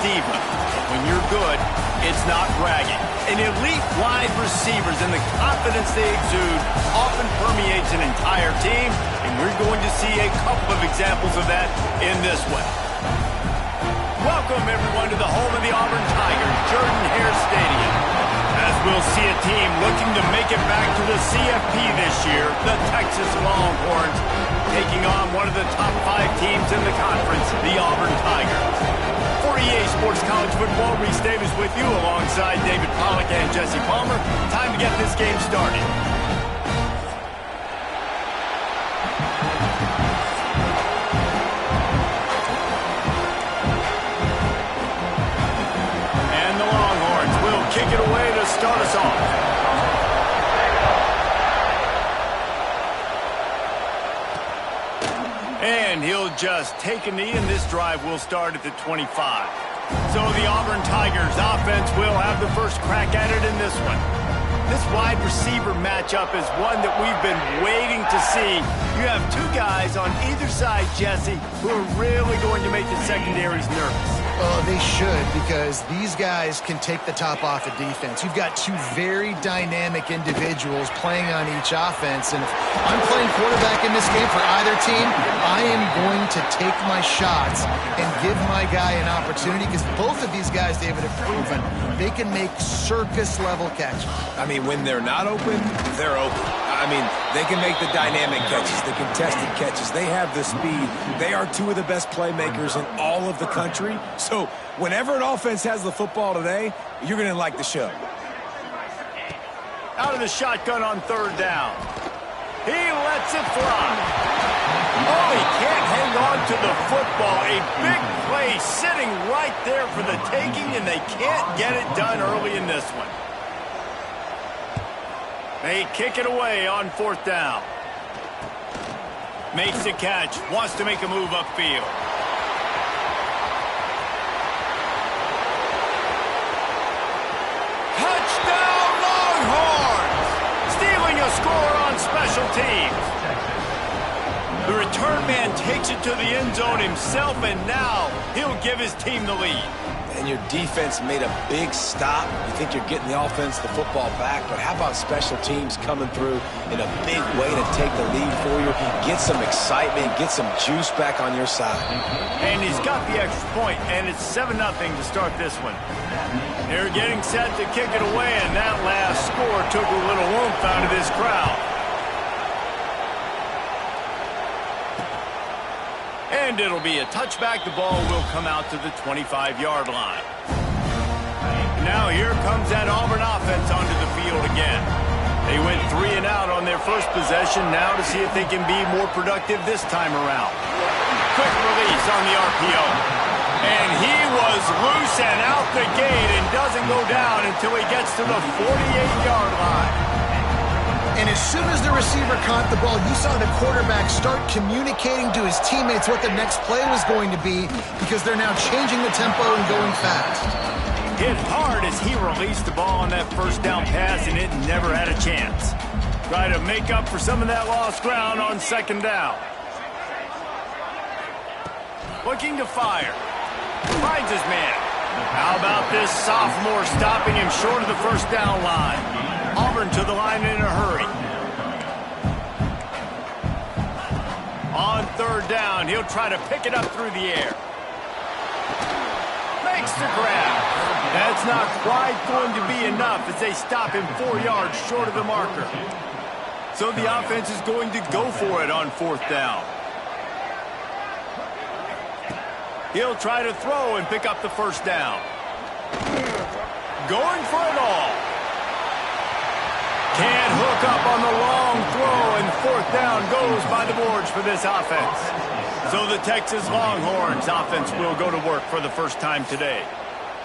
diva. But when you're good, it's not bragging. An elite wide receivers and the confidence they exude often permeates an entire team, and we're going to see a couple of examples of that in this one. Welcome, everyone, to the home of the Auburn Tigers, Jordan-Hare Stadium. As we'll see a team looking to make it back to the CFP this year, the Texas Longhorns, taking on one of the top 5 teams in the conference, the Auburn Tigers. For EA Sports College Football, Reese Davis with you alongside David Pollack and Jesse Palmer. Time to get this game started. And the Longhorns will kick it away to start us off. And he'll just take a knee, and this drive will start at the 25. So the Auburn Tigers offense will have the first crack at it in this one. This wide receiver matchup is one that we've been waiting to see. You have 2 guys on either side, Jesse, who are really going to make the secondaries nervous. Oh, they should, because these guys can take the top off the defense. You've got 2 very dynamic individuals playing on each offense, and if I'm playing quarterback in this game for either team, I am going to take my shots and give my guy an opportunity, because both of these guys, David, have proven they can make circus-level catches. I mean, when they're not open, they're open. I mean, they can make the dynamic catches, the contested catches. They have the speed. They are 2 of the best playmakers in all of the country. So whenever an offense has the football today, you're going to like the show. Out of the shotgun on 3rd down. He lets it fly. Oh, he can't hang on to the football. A big play sitting right there for the taking, and they can't get it done early in this one. They kick it away on 4th down. Makes the catch. Wants to make a move upfield. Touchdown, Longhorns! Stealing a score on special teams. The return man takes it to the end zone himself, and now he'll give his team the lead. And your defense made a big stop. You think you're getting the offense the football back, but how about special teams coming through in a big way to take the lead for you? Get some excitement, get some juice back on your side. And he's got the extra point, and it's 7-0 to start this one. They're getting set to kick it away, and that last score took a little oomph out of this crowd. And it'll be a touchback. The ball will come out to the 25-yard line. Now here comes that Auburn offense onto the field again. They went 3 and out on their first possession. Now to see if they can be more productive this time around. Quick release on the RPO. And he was loose and out the gate and doesn't go down until he gets to the 48-yard line. And as soon as the receiver caught the ball, you saw the quarterback start communicating to his teammates what the next play was going to be, because they're now changing the tempo and going fast. Hit hard as he released the ball on that first down pass, and it never had a chance. Try to make up for some of that lost ground on 2nd down. Looking to fire. Finds his man. How about this sophomore stopping him short of the first down line? Auburn to the line in a hurry. On 3rd down, he'll try to pick it up through the air. Makes the grab. That's not quite going to be enough as they stop him 4 yards short of the marker. So the offense is going to go for it on 4th down. He'll try to throw and pick up the first down. Going for it all. Can't hook up on the long throw, and 4th down goes by the boards for this offense. So the Texas Longhorns offense will go to work for the first time today.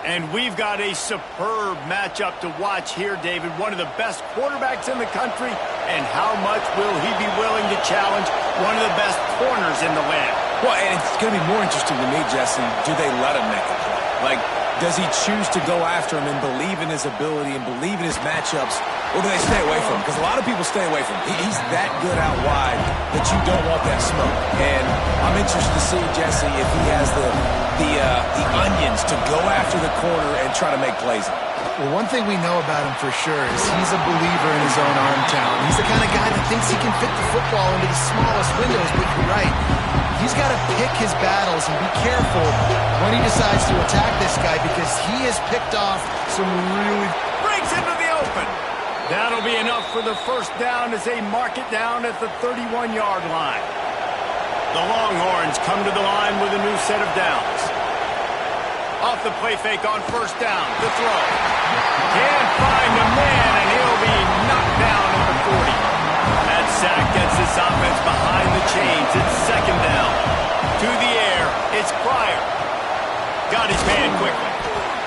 And we've got a superb matchup to watch here, David. One of the best quarterbacks in the country, and how much will he be willing to challenge one of the best corners in the land? Well, and it's going to be more interesting to me, Jesse, do they let him make a play? Like, does he choose to go after him and believe in his ability and believe in his matchups, or do they stay away from him? Because a lot of people stay away from him. He's that good out wide that you don't want that smoke. And I'm interested to see, Jesse, if he has the the onions to go after the corner and try to make plays. Well, one thing we know about him for sure is he's a believer in his own arm talent. He's the kind of guy that thinks he can fit the football into the smallest windows, but you're right. He's got to pick his battles and be careful when he decides to attack this guy because he has picked off some really... Breaks into the open. That'll be enough for the first down as they mark it down at the 31-yard line. The Longhorns come to the line with a new set of downs. Off the play fake on first down. The throw. Can't find a man, and he'll be knocked down at the 40. That sack gets this offense behind the chains. It's second down. To the air. It's Pryor. Got his man quickly.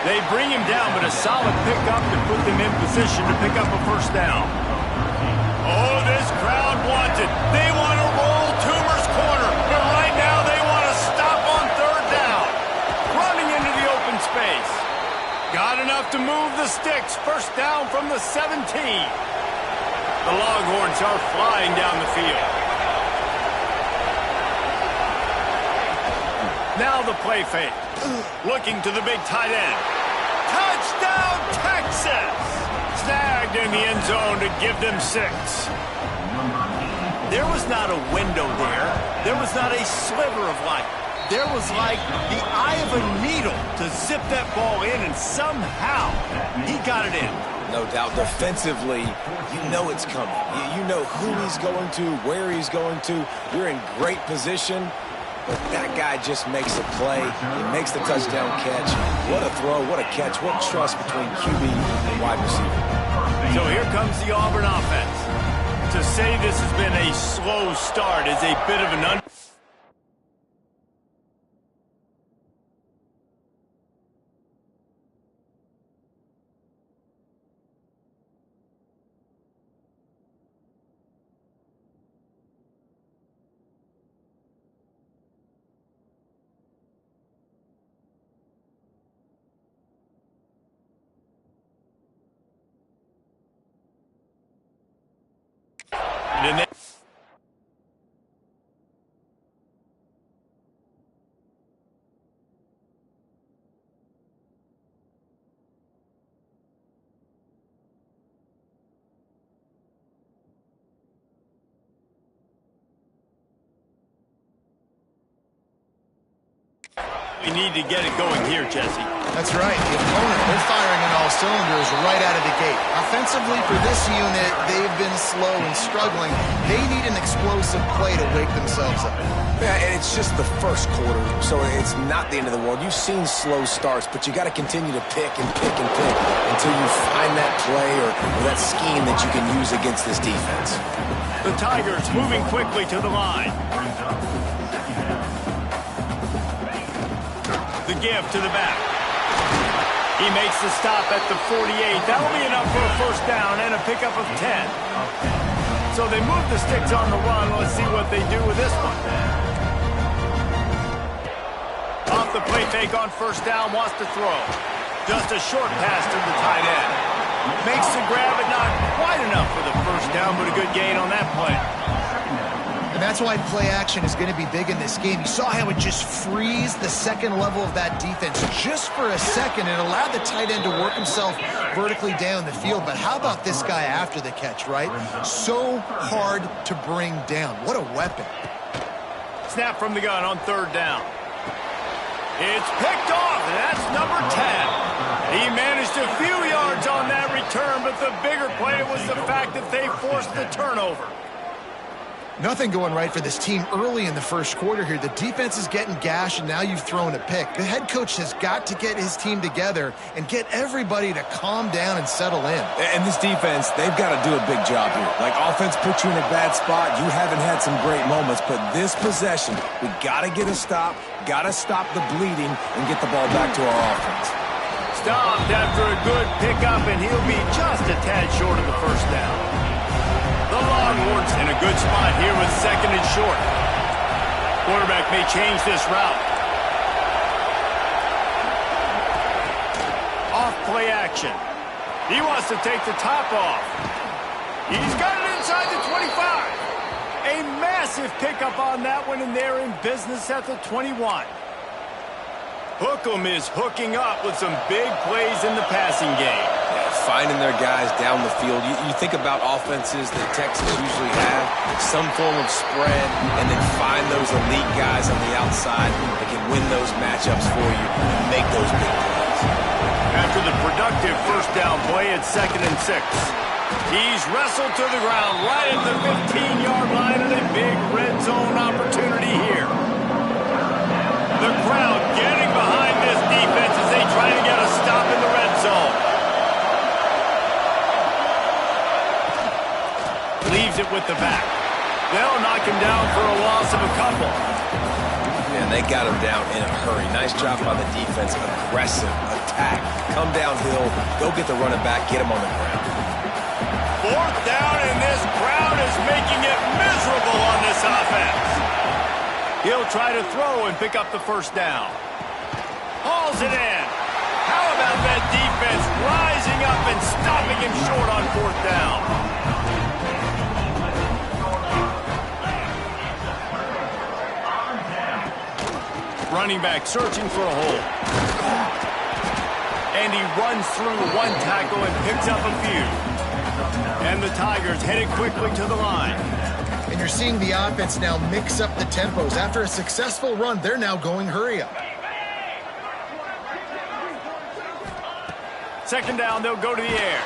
They bring him down, but a solid pickup to put them in position to pick up a first down. Oh, this crowd wants it. They want to roll Toomer's corner, but right now they want to stop on third down. Running into the open space. Got enough to move the sticks. First down from the 17. The Longhorns are flying down the field. Now the play fake. Looking to the big tight end. Touchdown, Texas! Snagged in the end zone to give them 6. There was not a window there. There was not a sliver of light. There was like the eye of a needle to zip that ball in, and somehow he got it in. No doubt. Defensively, you know it's coming. You know who he's going to, where he's going to. You're in great position. But that guy just makes a play. He makes the touchdown catch. What a throw, what a catch, what trust between QB and wide receiver. So here comes the Auburn offense. To say this has been a slow start is a bit of an We need to get it going here, Jesse. That's right. The opponent, they're firing on all cylinders right out of the gate. Offensively, for this unit, they've been slow and struggling. They need an explosive play to wake themselves up. Yeah, and it's just the first quarter, so it's not the end of the world. You've seen slow starts, but you got to continue to pick and pick and pick until you find that play or that scheme that you can use against this defense. The Tigers moving quickly to the line. The give to the back. He makes the stop at the 48. That'll be enough for a first down and a pickup of 10. So they move the sticks on the run. Let's see what they do with this one. Off the play fake on first down, wants to throw. Just a short pass to the tight end. Makes the grab, but not quite enough for the first down, but a good gain on that play. And that's why play action is going to be big in this game. You saw how it just frees the second level of that defense just for a second and allowed the tight end to work himself vertically down the field. But how about this guy after the catch, right? So hard to bring down. What a weapon. Snap from the gun on third down. It's picked off, and that's number 10. He managed a few yards on that return, but the bigger play was the fact that they forced the turnover. Nothing going right for this team early in the first quarter here. The defense is getting gashed, and now you've thrown a pick. The head coach has got to get his team together and get everybody to calm down and settle in. And this defense, they've got to do a big job here. Like, offense put you in a bad spot. You haven't had some great moments, but this possession, we got to get a stop, got to stop the bleeding, and get the ball back to our offense. Stopped after a good pickup, and he'll be just a tad short of the first down. The Longhorns in a good spot here with second and short. Quarterback may change this route. Off play action. He wants to take the top off. He's got it inside the 25. A massive pickup on that one, and they're in business at the 21. Hook'em is hooking up with some big plays in the passing game. Yeah, finding their guys down the field. You think about offenses that Texas usually have, some form of spread, and then find those elite guys on the outside that can win those matchups for you and make those big plays. After the productive first down play, it's 2nd and 6. He's wrestled to the ground right at the 15-yard line, and a big red zone opportunity here. The crowd getting behind this defense as they try to get a stop in the red zone. Leaves it with the back. They'll knock him down for a loss of a couple. Man, they got him down in a hurry. Nice job by the defense. Aggressive attack. Come downhill. Go get the running back. Get him on the ground. 4th down, and this crowd is making it miserable on this offense. He'll try to throw and pick up the first down. Hauls it in. How about that defense rising up and stopping him short on 4th down? Running back searching for a hole. And he runs through one tackle and picks up a few. And the Tigers headed quickly to the line. And you're seeing the offense now mix up the tempos. After a successful run, they're now going hurry up. 2nd down, they'll go to the air.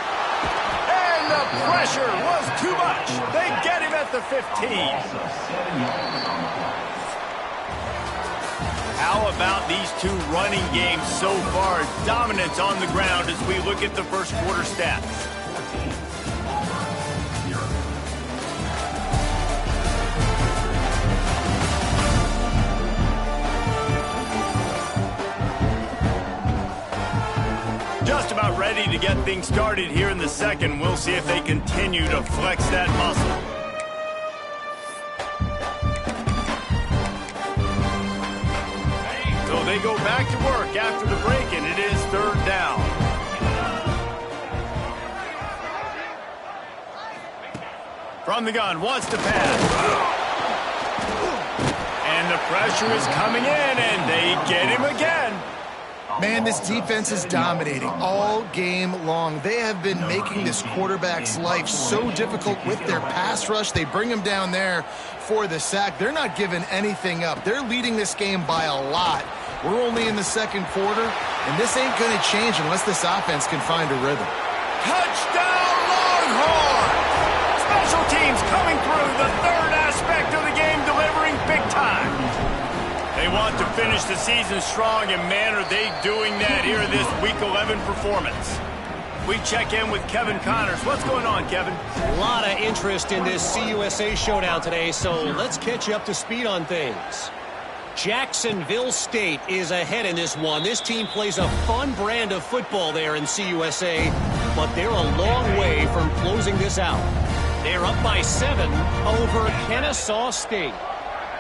And the pressure was too much. They get him at the 15. How about these two running games so far? Dominance on the ground as we look at the first quarter stats. Just about ready to get things started here in the second. We'll see if they continue to flex that muscle. So they go back to work after the break, and it is 3rd down. From the gun, wants to pass. And the pressure is coming in, and they get him again. Man, this defense is dominating all game long. They have been making this quarterback's life so difficult with their pass rush. They bring him down there for the sack. They're not giving anything up. They're leading this game by a lot. We're only in the 2nd quarter, and this ain't going to change unless this offense can find a rhythm. Touchdown, Longhorns! Special teams coming through, the 3rd aspect of the game, delivering big time. They want to finish the season strong, and man, are they doing that here in this Week 11 performance. We check in with Kevin Connors. What's going on, Kevin? A lot of interest in this CUSA showdown today, so let's catch you up to speed on things. Jacksonville State is ahead in this one. This team plays a fun brand of football there in CUSA, but they're a long way from closing this out. They're up by 7 over Kennesaw State.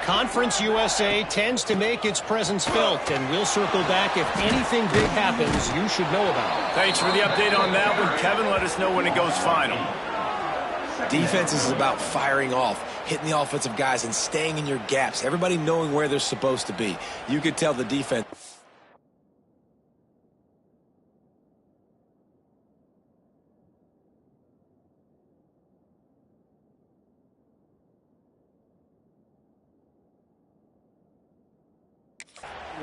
Conference USA tends to make its presence felt, and we'll circle back if anything big happens you should know about. Thanks for the update on that one, Kevin. Let us know when it goes final. Defense is about firing off, hitting the offensive guys, and staying in your gaps. Everybody knowing where they're supposed to be. You could tell the defense.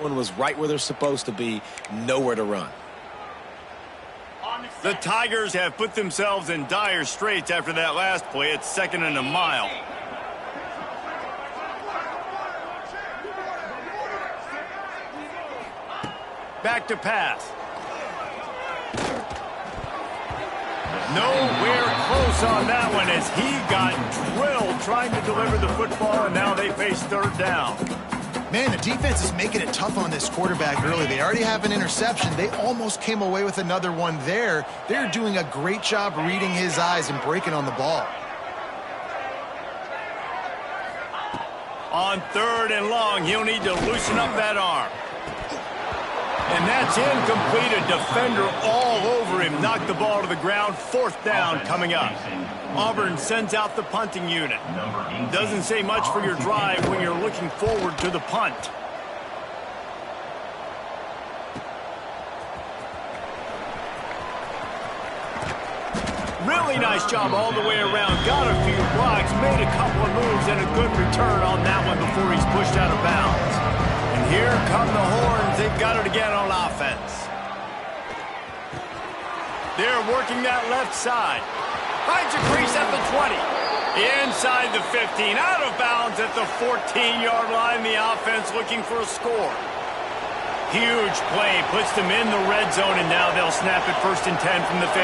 One was right where they're supposed to be, nowhere to run. The Tigers have put themselves in dire straits after that last play. It's 2nd and a mile. Back to pass. Nowhere close on that one as he got drilled trying to deliver the football, and now they face 3rd down. Man, the defense is making it tough on this quarterback early. They already have an interception. They almost came away with another one there. They're doing a great job reading his eyes and breaking on the ball. On 3rd and long, he'll need to loosen up that arm. And that's incomplete. A defender all over him. Knocked the ball to the ground. 4th down coming up. Auburn sends out the punting unit. Doesn't say much for your drive when you're looking forward to the punt. Really nice job all the way around. Got a few blocks, made a couple of moves, and a good return on that one before he's pushed out of bounds. And here come the horns. They've got it again on offense. They're working that left side. Finds a crease at the 20. Inside the 15. Out of bounds at the 14-yard line. The offense looking for a score. Huge play. Puts them in the red zone, and now they'll snap it 1st and 10 from the 15.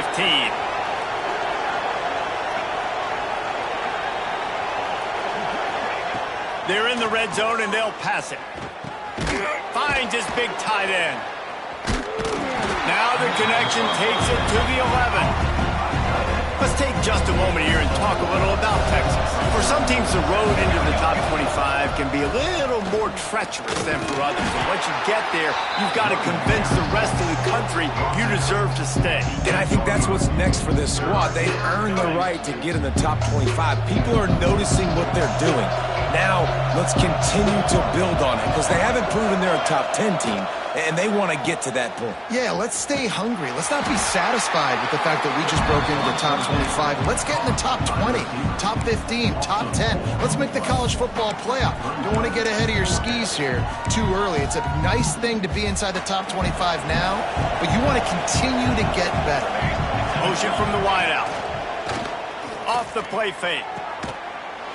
They're in the red zone, and they'll pass it. Finds his big tight end. Now the connection takes it to the 11. Let's take just a moment here and talk a little about Texas. For some teams, the road into the top 25 can be a little more treacherous than for others. And once you get there, you've got to convince the rest of the country you deserve to stay. And I think that's what's next for this squad. They earned the right to get in the top 25. People are noticing what they're doing. Now, let's continue to build on it because they haven't proven they're a top 10 team, and they want to get to that point. Yeah, let's stay hungry. Let's not be satisfied with the fact that we just broke into the top 25. Let's get in the top 20, top 15, top 10. Let's make the college football playoff. Don't want to get ahead of your skis here too early. It's a nice thing to be inside the top 25 now, but you want to continue to get better. Motion from the wideout. Off the play fake.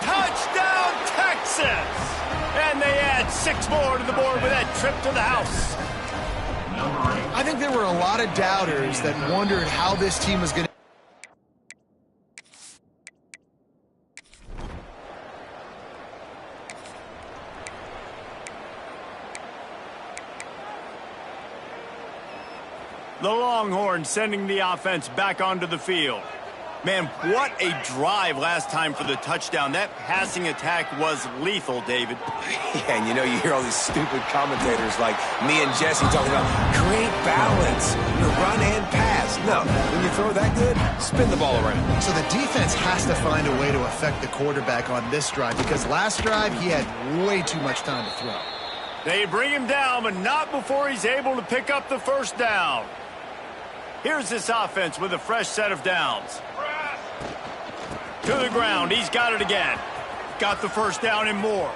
Touchdown, Texas! And they add 6 more to the board with that trip to the house. I think there were a lot of doubters that wondered how this team was going to... The Longhorns sending the offense back onto the field. Man, what a drive last time for the touchdown. That passing attack was lethal, David. Yeah, and you hear all these stupid commentators like me and Jesse talking about create balance, run and pass. No, when you throw that good, spin the ball around. So the defense has to find a way to affect the quarterback on this drive because last drive he had way too much time to throw. They bring him down, but not before he's able to pick up the first down. Here's this offense with a fresh set of downs. To the ground. He's got it again. Got the first down and more.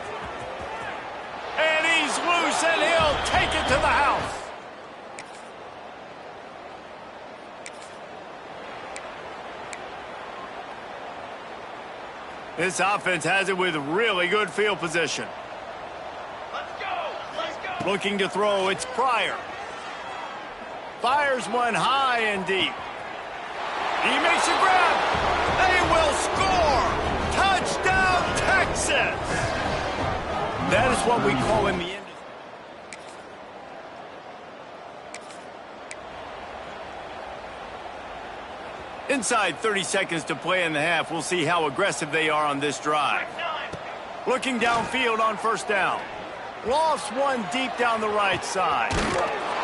And he's loose, and he'll take it to the house. This offense has it with really good field position. Let's go. Looking to throw. It's Pryor. Fires one high and deep. He makes a grab. They will score. Touchdown, Texas. That is what we call in the industry. Inside 30 seconds to play in the half. We'll see how aggressive they are on this drive. Looking downfield on first down. Lofts one deep down the right side.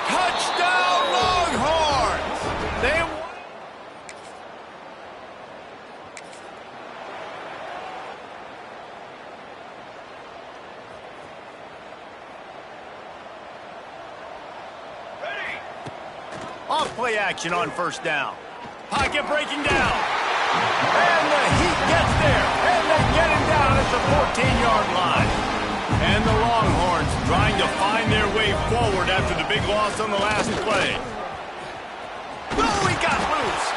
Touchdown, Longhorns. They off play action on first down. Pocket breaking down. And the Heat gets there. And they get him down at the 14-yard line. And the Longhorns trying to find their way forward after the big loss on the last play. Oh, he got loose.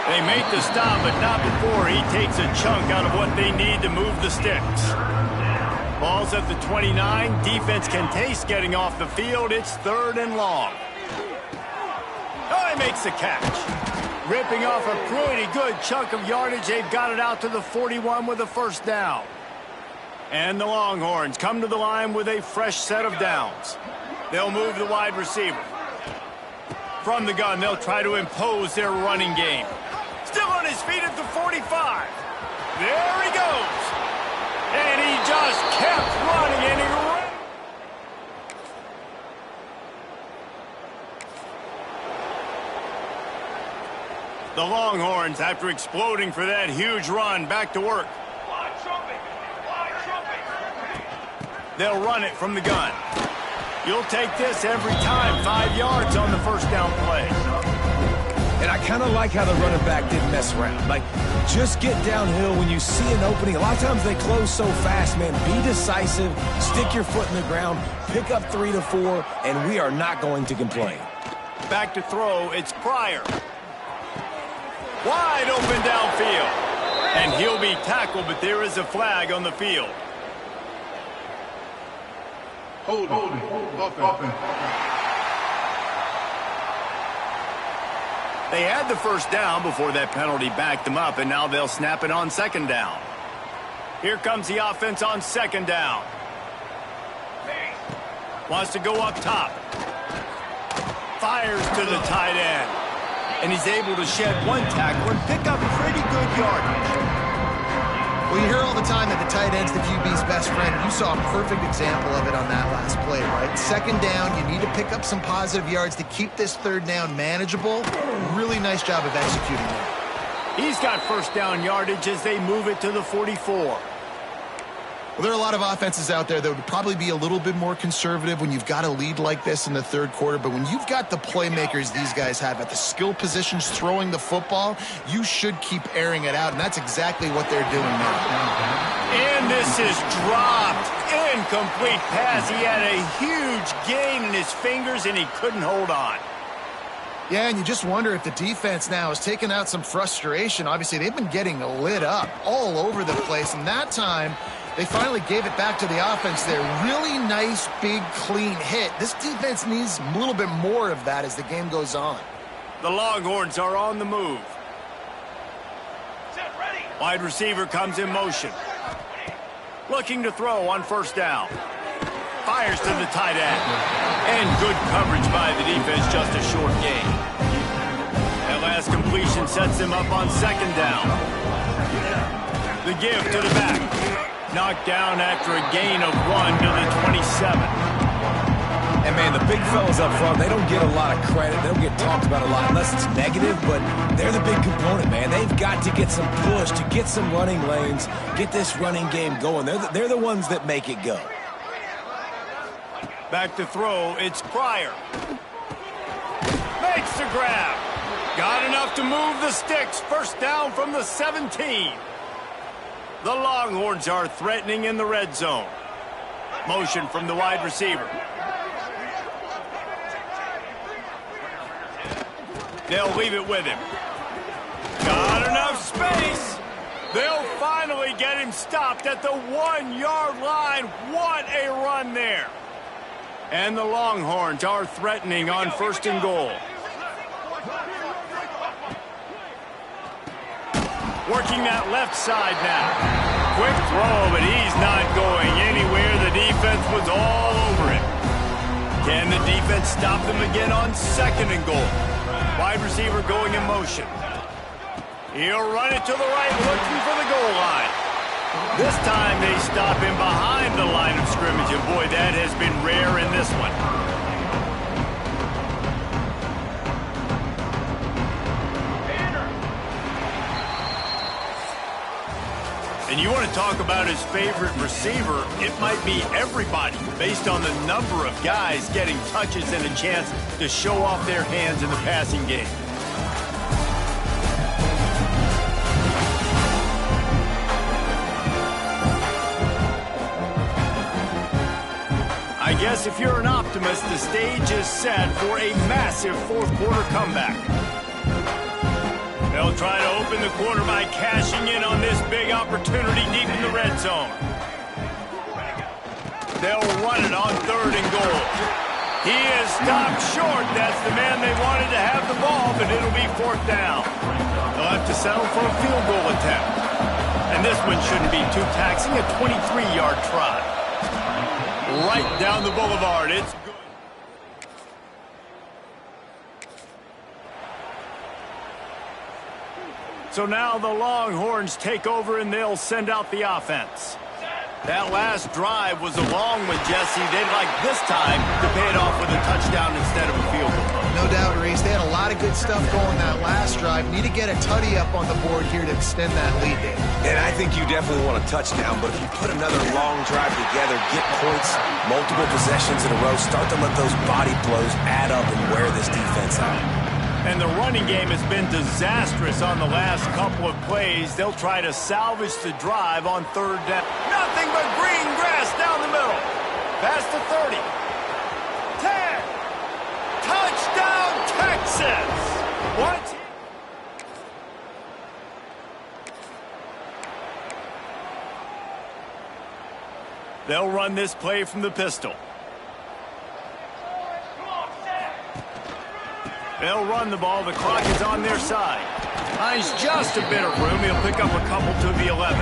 They make the stop, but not before he takes a chunk out of what they need to move the sticks. Ball's at the 29. Defense can taste getting off the field. It's 3rd and long. Oh, he makes the catch. Ripping off a pretty good chunk of yardage. They've got it out to the 41 with a first down. And the Longhorns come to the line with a fresh set of downs. They'll move the wide receiver. From the gun, they'll try to impose their running game. Still on his feet at the 45. There he goes. And he just kept running, and he ran. The Longhorns, after exploding for that huge run, back to work. They'll run it from the gun. You'll take this every time. 5 yards on the first down play. And I kind of like how the running back didn't mess around. Like, just get downhill when you see an opening. A lot of times they close so fast, man. Be decisive, stick your foot in the ground, pick up 3 to 4, and we are not going to complain. Back to throw, it's Pryor. Wide open downfield. And he'll be tackled, but there is a flag on the field. Hold it. They had the first down before that penalty backed them up, and now they'll snap it on second down. Here comes the offense on second down. Wants to go up top. Fires to the tight end. And he's able to shed one tackle and pick up pretty good yardage. Well, you hear all the time that the tight end's the QB's best friend. You saw a perfect example of it on that last play, right? Second down, you need to pick up some positive yards to keep this third down manageable. Really nice job of executing that. He's got first down yardage as they move it to the 44. Well, there are a lot of offenses out there that would probably be a little bit more conservative when you've got a lead like this in the third quarter. But when you've got the playmakers these guys have at the skill positions throwing the football, you should keep airing it out. And that's exactly what they're doing now. And this is dropped. Incomplete pass. He had a huge gain in his fingers, and he couldn't hold on. Yeah, and you just wonder if the defense now has taken out some frustration. Obviously, they've been getting lit up all over the place. And that time, they finally gave it back to the offense there. Really nice, big, clean hit. This defense needs a little bit more of that as the game goes on. The Longhorns are on the move. Wide receiver comes in motion. Looking to throw on first down. Fires to the tight end. And good coverage by the defense, just a short gain. That last completion sets them up on second down. The give to the back. Knocked down after a gain of 1 to the 27. And, man, the big fellas up front, they don't get a lot of credit. They don't get talked about a lot unless it's negative, but they're the big component, man. They've got to get some push, to get some running lanes, get this running game going. They're the ones that make it go. Back to throw, it's Pryor. Makes the grab. Got enough to move the sticks. First down from the 17. The Longhorns are threatening in the red zone. Motion from the wide receiver. They'll leave it with him. Got enough space. They'll finally get him stopped at the 1-yard line. What a run there. And the Longhorns are threatening on first and goal. Working that left side now. Quick throw, but he's not going anywhere. The defense was all over him. Can the defense stop them again on second and goal? Wide receiver going in motion. He'll run it to the right, looking for the goal line. This time they stop him behind the line of scrimmage, and boy, that has been rare in this one. And you want to talk about his favorite receiver, it might be everybody, based on the number of guys getting touches and a chance to show off their hands in the passing game. I guess if you're an optimist, the stage is set for a massive fourth-quarter comeback. They'll try to open the quarter by cashing in on this big opportunity deep in the red zone. They'll run it on third and goal. He is stopped short. That's the man they wanted to have the ball, but it'll be fourth down. They'll have to settle for a field goal attempt. And this one shouldn't be too taxing, a 23-yard trot. Right down the boulevard. It's good. So now the Longhorns take over and they'll send out the offense. That last drive was a long one, Jesse. They'd like this time to pay it off with a touchdown instead of a field goal. No doubt, Reese. They had a lot of good stuff going that last drive. Need to get a tutty up on the board here to extend that lead, Dave. And I think you definitely want a touchdown, but if you put another long drive together, get points, multiple possessions in a row, start to let those body blows add up and wear this defense out. And And the running game has been disastrous on the last couple of plays. They'll try to salvage the drive on third down. Nothing but green grass down the middle. Pass to 30. 10. Touchdown, Texas. What? They'll run this play from the pistol. They'll run the ball. The clock is on their side. Finds just a bit of room. He'll pick up a couple to the 11.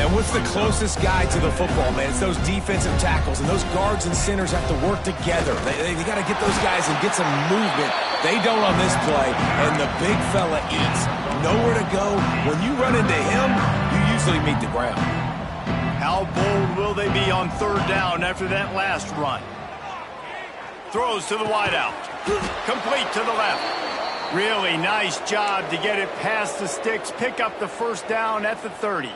And what's the closest guy to the football, man? It's those defensive tackles, and those guards and centers have to work together. They got to get those guys and get some movement. They don't on this play, and the big fella eats. Nowhere to go. When you run into him, you usually meet the ground. How bold will they be on third down after that last run? Throws to the wideout. Complete to the left. Really nice job to get it past the sticks. Pick up the first down at the 30.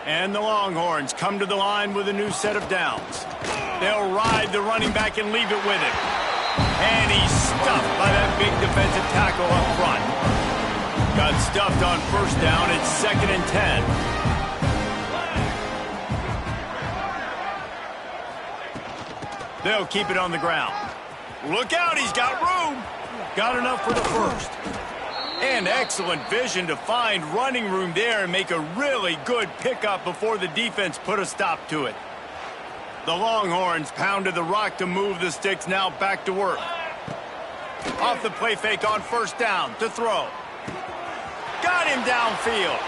And the Longhorns come to the line with a new set of downs. They'll ride the running back and leave it with him. And he's stuffed by that big defensive tackle up front. Got stuffed on first down. It's 2nd and 10. They'll keep it on the ground. Look out, he's got room. Got enough for the first. And excellent vision to find running room there and make a really good pickup before the defense put a stop to it. The Longhorns pounded the rock to move the sticks, now back to work. Off the play fake on first down to throw. Got him downfield.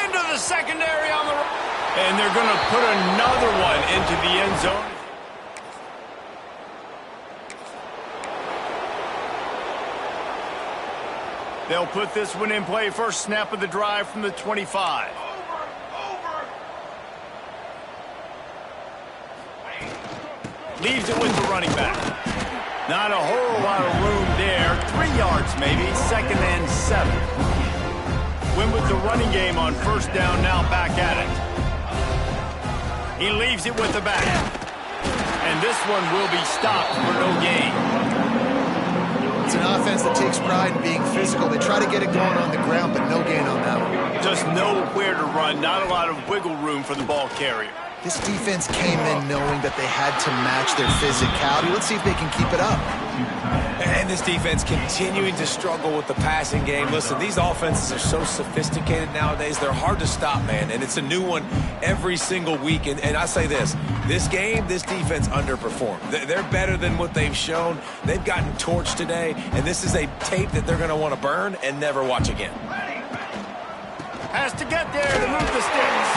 Into the secondary on the right. And they're going to put another one into the end zone. They'll put this one in play. First snap of the drive from the 25. Leaves it with the running back. Not a whole lot of room there. 3 yards maybe. 2nd and 7. Win with the running game on first down, now back at it. He leaves it with the back. And this one will be stopped for no gain. It's an offense that takes pride in being physical. They try to get it going on the ground, but no gain on that one. Just nowhere to run. Not a lot of wiggle room for the ball carrier. This defense came in knowing that they had to match their physicality. Let's see if they can keep it up. And this defense continuing to struggle with the passing game. Listen, these offenses are so sophisticated nowadays. They're hard to stop, man. And it's a new one every single week. And I say this game, this defense underperformed. They're better than what they've shown. They've gotten torched today. And this is a tape that they're going to want to burn and never watch again. Has to get there to move the sticks.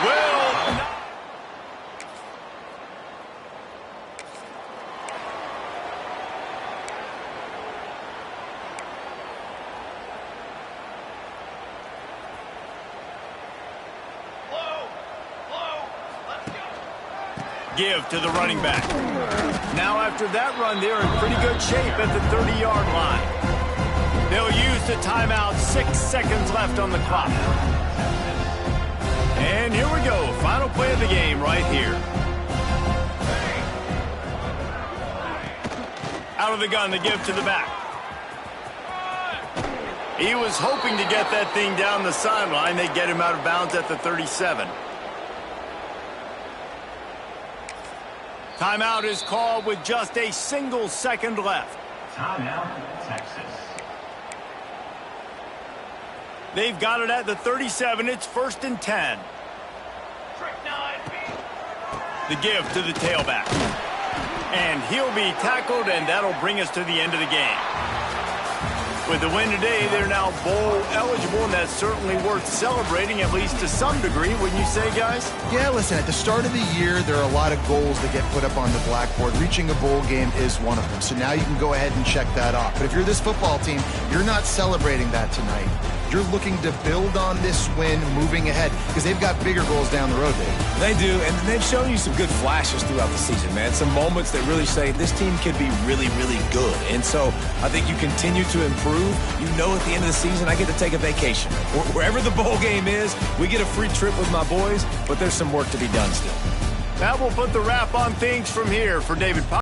Well, give to the running back. Now after that run, they're in pretty good shape at the 30-yard line. They'll use the timeout. 6 seconds left on the clock. And here we go. Final play of the game right here. Out of the gun, the give to the back. He was hoping to get that thing down the sideline. They get him out of bounds at the 37. Timeout is called with just a single second left. Timeout, Texas. They've got it at the 37. It's 1st and 10. The give to the tailback. And he'll be tackled, and that'll bring us to the end of the game. With the win today, they're now bowl eligible, and that's certainly worth celebrating, at least to some degree, wouldn't you say, guys? Yeah, listen, at the start of the year, there are a lot of goals that get put up on the blackboard. Reaching a bowl game is one of them. So now you can go ahead and check that off. But if you're this football team, you're not celebrating that tonight. You're looking to build on this win moving ahead because they've got bigger goals down the road, Dave. They do, and they've shown you some good flashes throughout the season, man. Some moments that really say this team could be really, really good. And so I think you continue to improve. You know at the end of the season, I get to take a vacation. Wherever the bowl game is, we get a free trip with my boys, but there's some work to be done still. That will put the wrap on things from here for David Pop.